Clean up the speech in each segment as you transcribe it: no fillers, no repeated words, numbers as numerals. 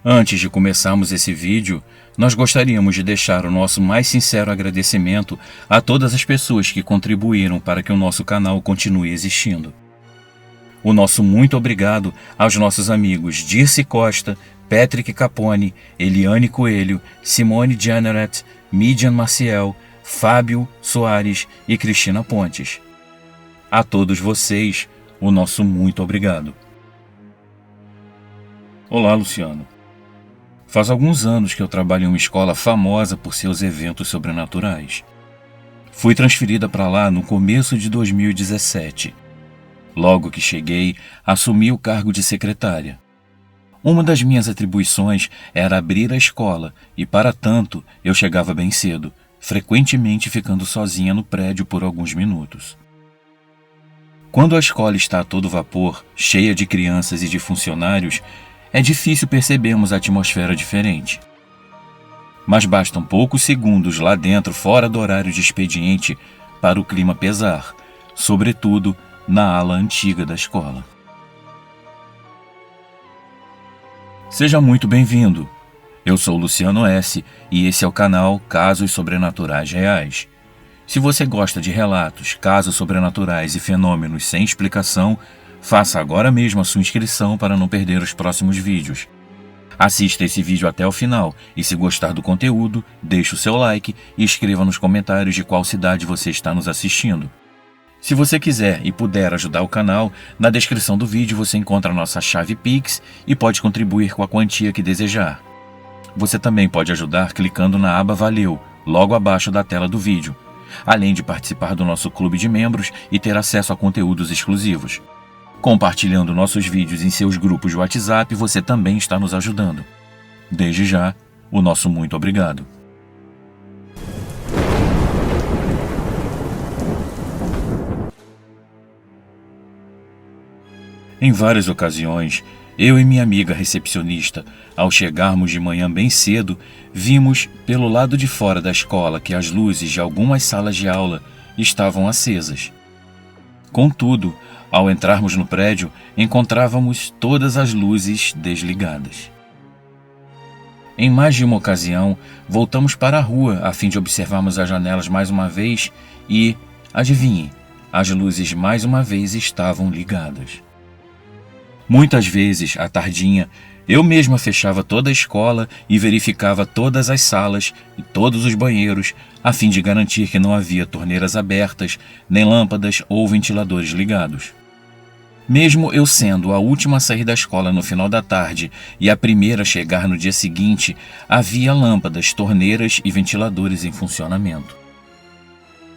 Antes de começarmos esse vídeo, nós gostaríamos de deixar o nosso mais sincero agradecimento a todas as pessoas que contribuíram para que o nosso canal continue existindo. O nosso muito obrigado aos nossos amigos Dirce Costa, Patrick Capone, Eliane Coelho, Simone Janeret, Midian Maciel, Fábio Soares e Cristina Pontes. A todos vocês, o nosso muito obrigado. Olá, Luciano. Faz alguns anos que eu trabalho em uma escola famosa por seus eventos sobrenaturais. Fui transferida para lá no começo de 2017. Logo que cheguei, assumi o cargo de secretária. Uma das minhas atribuições era abrir a escola e, para tanto, eu chegava bem cedo, frequentemente ficando sozinha no prédio por alguns minutos. Quando a escola está a todo vapor, cheia de crianças e de funcionários, é difícil percebermos a atmosfera diferente. Mas bastam poucos segundos lá dentro, fora do horário de expediente, para o clima pesar, sobretudo na ala antiga da escola. Seja muito bem-vindo. Eu sou Luciano S. e esse é o canal Casos Sobrenaturais Reais. Se você gosta de relatos, casos sobrenaturais e fenômenos sem explicação, faça agora mesmo a sua inscrição para não perder os próximos vídeos. Assista esse vídeo até o final e, se gostar do conteúdo, deixe o seu like e escreva nos comentários de qual cidade você está nos assistindo. Se você quiser e puder ajudar o canal, na descrição do vídeo você encontra a nossa chave Pix e pode contribuir com a quantia que desejar. Você também pode ajudar clicando na aba Valeu, logo abaixo da tela do vídeo, além de participar do nosso clube de membros e ter acesso a conteúdos exclusivos. Compartilhando nossos vídeos em seus grupos de WhatsApp, você também está nos ajudando. Desde já, o nosso muito obrigado. Em várias ocasiões, eu e minha amiga recepcionista, ao chegarmos de manhã bem cedo, vimos pelo lado de fora da escola que as luzes de algumas salas de aula estavam acesas. Contudo, ao entrarmos no prédio, encontrávamos todas as luzes desligadas. Em mais de uma ocasião, voltamos para a rua a fim de observarmos as janelas mais uma vez e, adivinhe, as luzes mais uma vez estavam ligadas. Muitas vezes, à tardinha, eu mesma fechava toda a escola e verificava todas as salas e todos os banheiros, a fim de garantir que não havia torneiras abertas, nem lâmpadas ou ventiladores ligados. Mesmo eu sendo a última a sair da escola no final da tarde e a primeira a chegar no dia seguinte, havia lâmpadas, torneiras e ventiladores em funcionamento.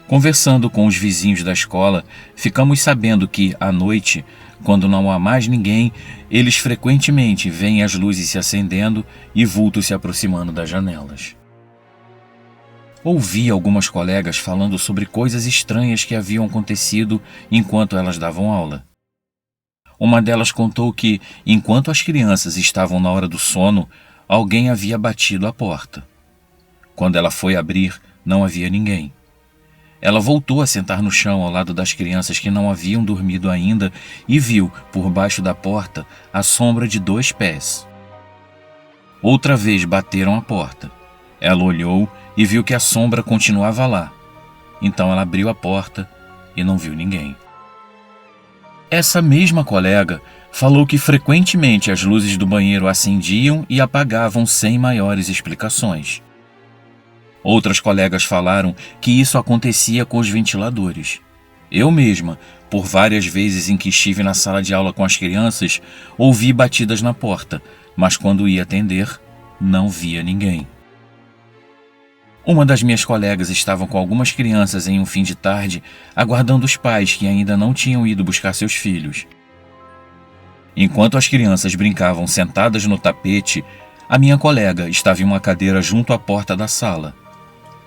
Conversando com os vizinhos da escola, ficamos sabendo que, à noite, quando não há mais ninguém, eles frequentemente veem as luzes se acendendo e vultos se aproximando das janelas. Ouvi algumas colegas falando sobre coisas estranhas que haviam acontecido enquanto elas davam aula. Uma delas contou que, enquanto as crianças estavam na hora do sono, alguém havia batido à porta. Quando ela foi abrir, não havia ninguém. Ela voltou a sentar no chão ao lado das crianças que não haviam dormido ainda e viu, por baixo da porta, a sombra de 2 pés. Outra vez bateram a porta. Ela olhou e viu que a sombra continuava lá. Então ela abriu a porta e não viu ninguém. Essa mesma colega falou que frequentemente as luzes do banheiro acendiam e apagavam sem maiores explicações. Outras colegas falaram que isso acontecia com os ventiladores. Eu mesma, por várias vezes em que estive na sala de aula com as crianças, ouvi batidas na porta, mas quando ia atender, não via ninguém. Uma das minhas colegas estava com algumas crianças em um fim de tarde, aguardando os pais que ainda não tinham ido buscar seus filhos. Enquanto as crianças brincavam sentadas no tapete, a minha colega estava em uma cadeira junto à porta da sala.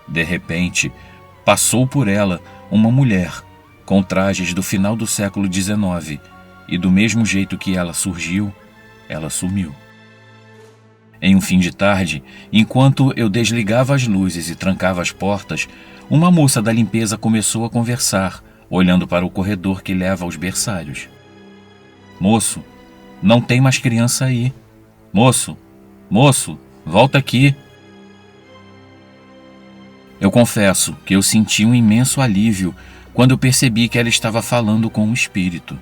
De repente, passou por ela uma mulher, com trajes do final do século XIX, e do mesmo jeito que ela surgiu, ela sumiu. Em um fim de tarde, enquanto eu desligava as luzes e trancava as portas, uma moça da limpeza começou a conversar, olhando para o corredor que leva aos berçários. "Moço, não tem mais criança aí. Moço, Moço, volta aqui. Eu confesso que eu senti um imenso alívio quando eu percebi que ela estava falando com um espírito.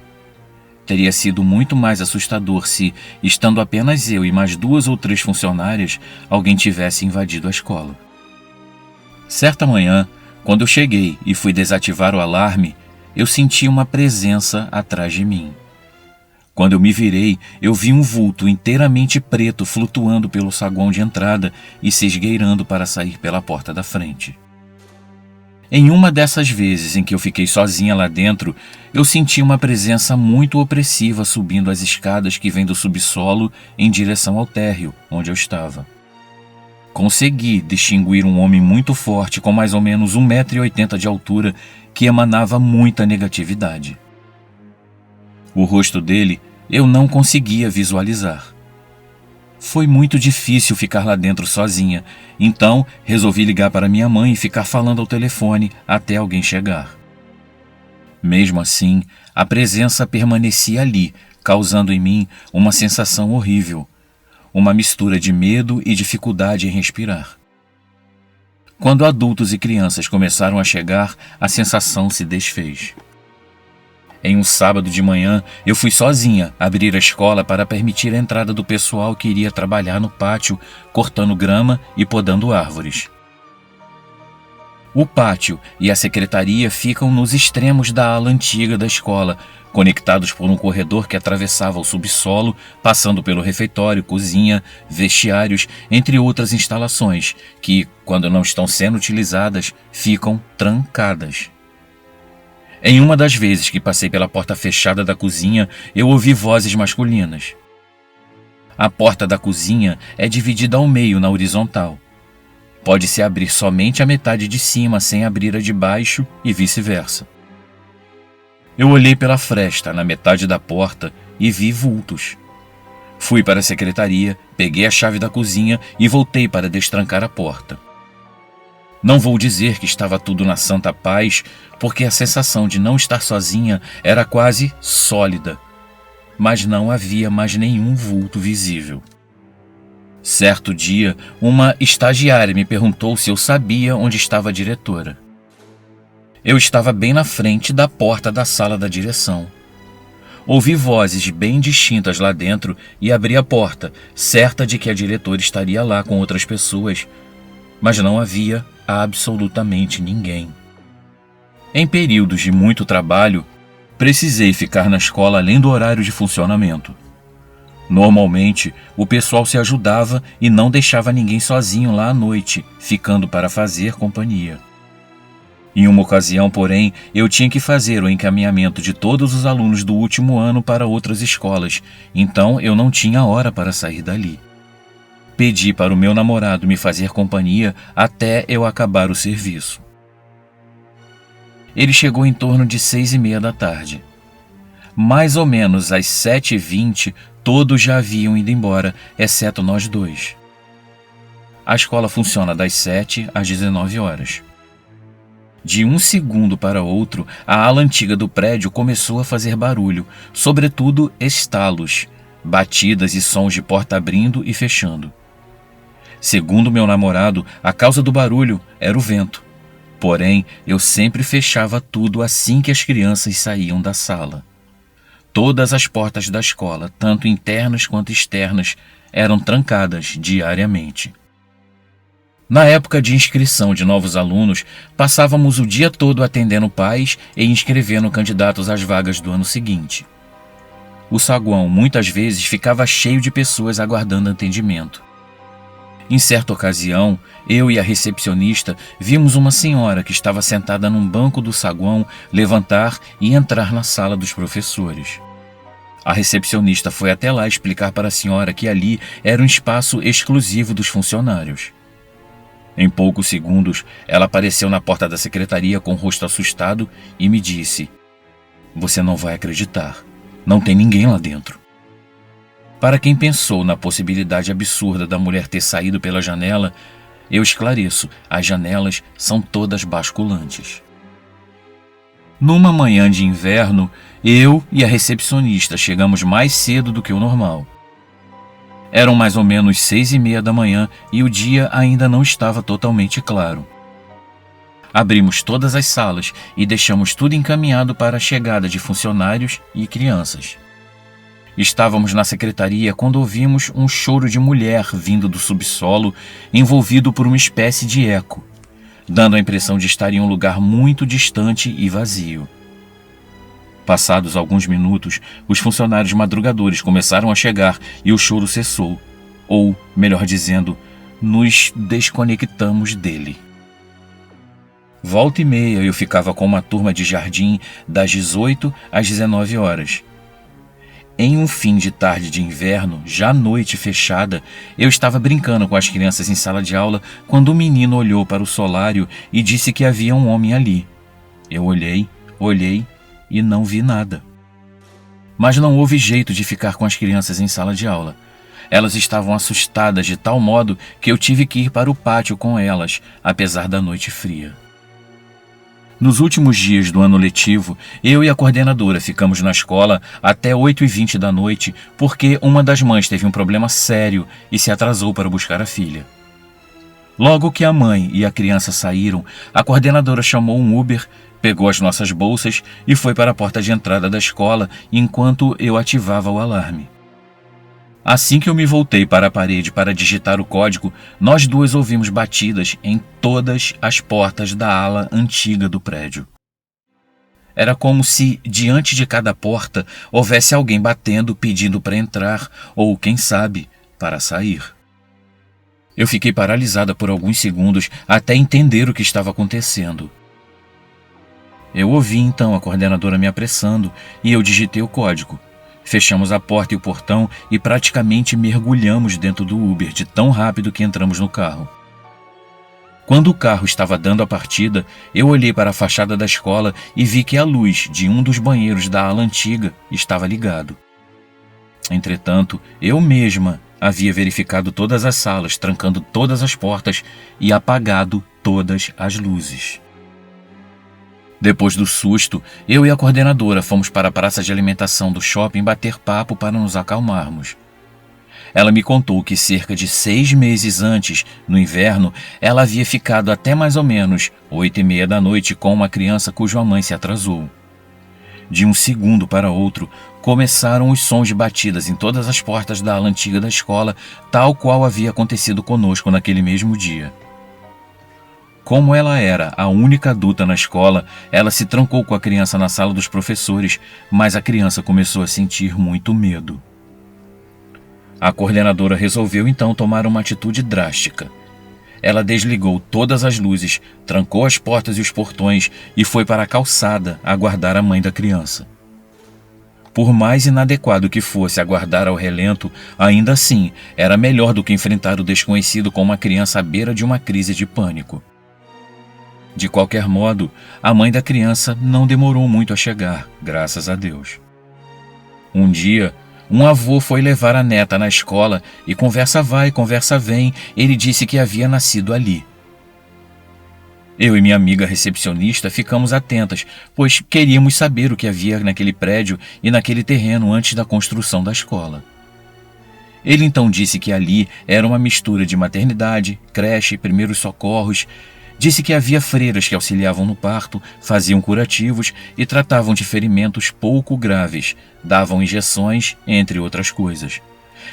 Teria sido muito mais assustador se, estando apenas eu e mais 2 ou 3 funcionárias, alguém tivesse invadido a escola. Certa manhã, quando eu cheguei e fui desativar o alarme, eu senti uma presença atrás de mim. Quando eu me virei, eu vi um vulto inteiramente preto flutuando pelo saguão de entrada e se esgueirando para sair pela porta da frente. Em uma dessas vezes em que eu fiquei sozinha lá dentro, eu senti uma presença muito opressiva subindo as escadas que vêm do subsolo em direção ao térreo, onde eu estava. Consegui distinguir um homem muito forte com mais ou menos 1,80 m de altura que emanava muita negatividade. O rosto dele eu não conseguia visualizar. Foi muito difícil ficar lá dentro sozinha, então resolvi ligar para minha mãe e ficar falando ao telefone até alguém chegar. Mesmo assim, a presença permanecia ali, causando em mim uma sensação horrível, uma mistura de medo e dificuldade em respirar. Quando adultos e crianças começaram a chegar, a sensação se desfez. Em um sábado de manhã, eu fui sozinha abrir a escola para permitir a entrada do pessoal que iria trabalhar no pátio, cortando grama e podando árvores. O pátio e a secretaria ficam nos extremos da ala antiga da escola, conectados por um corredor que atravessava o subsolo, passando pelo refeitório, cozinha, vestiários, entre outras instalações, que, quando não estão sendo utilizadas, ficam trancadas. Em uma das vezes que passei pela porta fechada da cozinha, eu ouvi vozes masculinas. A porta da cozinha é dividida ao meio na horizontal. Pode-se abrir somente a metade de cima sem abrir a de baixo e vice-versa. Eu olhei pela fresta na metade da porta e vi vultos. Fui para a secretaria, peguei a chave da cozinha e voltei para destrancar a porta. Não vou dizer que estava tudo na santa paz, porque a sensação de não estar sozinha era quase sólida, mas não havia mais nenhum vulto visível. Certo dia, uma estagiária me perguntou se eu sabia onde estava a diretora. Eu estava bem na frente da porta da sala da direção. Ouvi vozes bem distintas lá dentro e abri a porta, certa de que a diretora estaria lá com outras pessoas, mas não havia absolutamente ninguém. Em períodos de muito trabalho, precisei ficar na escola além do horário de funcionamento. Normalmente, o pessoal se ajudava e não deixava ninguém sozinho lá à noite, ficando para fazer companhia. Em uma ocasião, porém, eu tinha que fazer o encaminhamento de todos os alunos do último ano para outras escolas, então eu não tinha hora para sair dali. Pedi para o meu namorado me fazer companhia até eu acabar o serviço. Ele chegou em torno de 6h30 da tarde. Mais ou menos às 7h20, todos já haviam ido embora, exceto nós dois. A escola funciona das 7 às 19 horas. De um segundo para outro, a ala antiga do prédio começou a fazer barulho, sobretudo estalos, batidas e sons de porta abrindo e fechando. Segundo meu namorado, a causa do barulho era o vento. Porém, eu sempre fechava tudo assim que as crianças saíam da sala. Todas as portas da escola, tanto internas quanto externas, eram trancadas diariamente. Na época de inscrição de novos alunos, passávamos o dia todo atendendo pais e inscrevendo candidatos às vagas do ano seguinte. O saguão muitas vezes ficava cheio de pessoas aguardando atendimento. Em certa ocasião, eu e a recepcionista vimos uma senhora que estava sentada num banco do saguão levantar e entrar na sala dos professores. A recepcionista foi até lá explicar para a senhora que ali era um espaço exclusivo dos funcionários. Em poucos segundos, ela apareceu na porta da secretaria com o rosto assustado e me disse: "Você não vai acreditar, não tem ninguém lá dentro." Para quem pensou na possibilidade absurda da mulher ter saído pela janela, eu esclareço, as janelas são todas basculantes. Numa manhã de inverno, eu e a recepcionista chegamos mais cedo do que o normal. Eram mais ou menos 6:30 da manhã e o dia ainda não estava totalmente claro. Abrimos todas as salas e deixamos tudo encaminhado para a chegada de funcionários e crianças. Estávamos na secretaria quando ouvimos um choro de mulher vindo do subsolo, envolvido por uma espécie de eco, dando a impressão de estar em um lugar muito distante e vazio. Passados alguns minutos, os funcionários madrugadores começaram a chegar e o choro cessou, ou, melhor dizendo, nos desconectamos dele. Volta e meia eu ficava com uma turma de jardim das 18 às 19 horas. Em um fim de tarde de inverno, já noite fechada, eu estava brincando com as crianças em sala de aula quando um menino olhou para o solário e disse que havia um homem ali. Eu olhei e não vi nada. Mas não houve jeito de ficar com as crianças em sala de aula. Elas estavam assustadas de tal modo que eu tive que ir para o pátio com elas, apesar da noite fria. Nos últimos dias do ano letivo, eu e a coordenadora ficamos na escola até 8:20 da noite porque uma das mães teve um problema sério e se atrasou para buscar a filha. Logo que a mãe e a criança saíram, a coordenadora chamou um Uber, pegou as nossas bolsas e foi para a porta de entrada da escola enquanto eu ativava o alarme. Assim que eu me voltei para a parede para digitar o código, nós duas ouvimos batidas em todas as portas da ala antiga do prédio. Era como se, diante de cada porta, houvesse alguém batendo, pedindo para entrar ou, quem sabe, para sair. Eu fiquei paralisada por alguns segundos até entender o que estava acontecendo. Eu ouvi então a coordenadora me apressando e eu digitei o código. Fechamos a porta e o portão e praticamente mergulhamos dentro do Uber de tão rápido que entramos no carro. Quando o carro estava dando a partida, eu olhei para a fachada da escola e vi que a luz de um dos banheiros da ala antiga estava ligado. Entretanto, eu mesma havia verificado todas as salas, trancando todas as portas e apagado todas as luzes. Depois do susto, eu e a coordenadora fomos para a praça de alimentação do shopping bater papo para nos acalmarmos. Ela me contou que cerca de 6 meses antes, no inverno, ela havia ficado até mais ou menos 8:30 da noite com uma criança cuja mãe se atrasou. De um segundo para outro, começaram os sons de batidas em todas as portas da ala antiga da escola, tal qual havia acontecido conosco naquele mesmo dia. Como ela era a única adulta na escola, ela se trancou com a criança na sala dos professores, mas a criança começou a sentir muito medo. A coordenadora resolveu então tomar uma atitude drástica. Ela desligou todas as luzes, trancou as portas e os portões e foi para a calçada aguardar a mãe da criança. Por mais inadequado que fosse aguardar ao relento, ainda assim era melhor do que enfrentar o desconhecido com uma criança à beira de uma crise de pânico. De qualquer modo, a mãe da criança não demorou muito a chegar, graças a Deus. Um dia, um avô foi levar a neta na escola e conversa vai, conversa vem, ele disse que havia nascido ali. Eu e minha amiga recepcionista ficamos atentas, pois queríamos saber o que havia naquele prédio e naquele terreno antes da construção da escola. Ele então disse que ali era uma mistura de maternidade, creche, primeiros socorros. Disse que havia freiras que auxiliavam no parto, faziam curativos e tratavam de ferimentos pouco graves, davam injeções, entre outras coisas.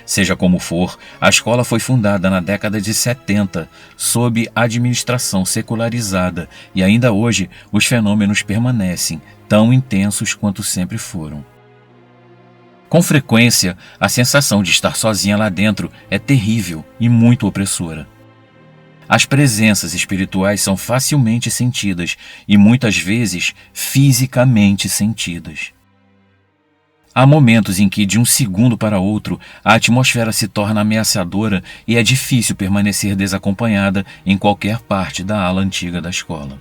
Seja como for, a escola foi fundada na década de 70, sob administração secularizada, e ainda hoje os fenômenos permanecem, tão intensos quanto sempre foram. Com frequência, a sensação de estar sozinha lá dentro é terrível e muito opressora. As presenças espirituais são facilmente sentidas e muitas vezes fisicamente sentidas. Há momentos em que, de um segundo para outro, a atmosfera se torna ameaçadora e é difícil permanecer desacompanhada em qualquer parte da ala antiga da escola.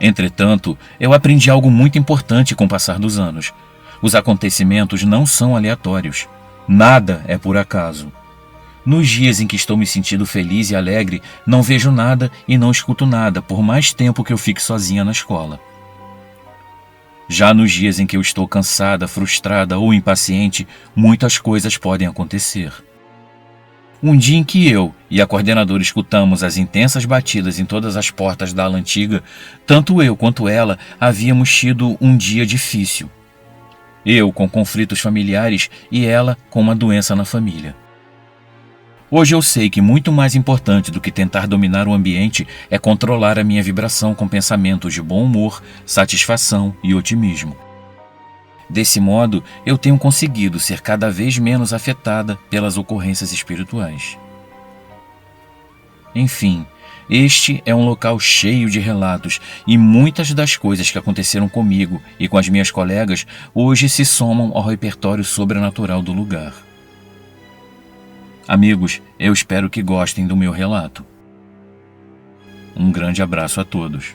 Entretanto, eu aprendi algo muito importante com o passar dos anos. Os acontecimentos não são aleatórios. Nada é por acaso. Nos dias em que estou me sentindo feliz e alegre, não vejo nada e não escuto nada, por mais tempo que eu fique sozinha na escola. Já nos dias em que eu estou cansada, frustrada ou impaciente, muitas coisas podem acontecer. Um dia em que eu e a coordenadora escutamos as intensas batidas em todas as portas da ala antiga, tanto eu quanto ela havíamos tido um dia difícil. Eu com conflitos familiares e ela com uma doença na família. Hoje eu sei que muito mais importante do que tentar dominar o ambiente é controlar a minha vibração com pensamentos de bom humor, satisfação e otimismo. Desse modo, eu tenho conseguido ser cada vez menos afetada pelas ocorrências espirituais. Enfim, este é um local cheio de relatos e muitas das coisas que aconteceram comigo e com as minhas colegas hoje se somam ao repertório sobrenatural do lugar. Amigos, eu espero que gostem do meu relato. Um grande abraço a todos.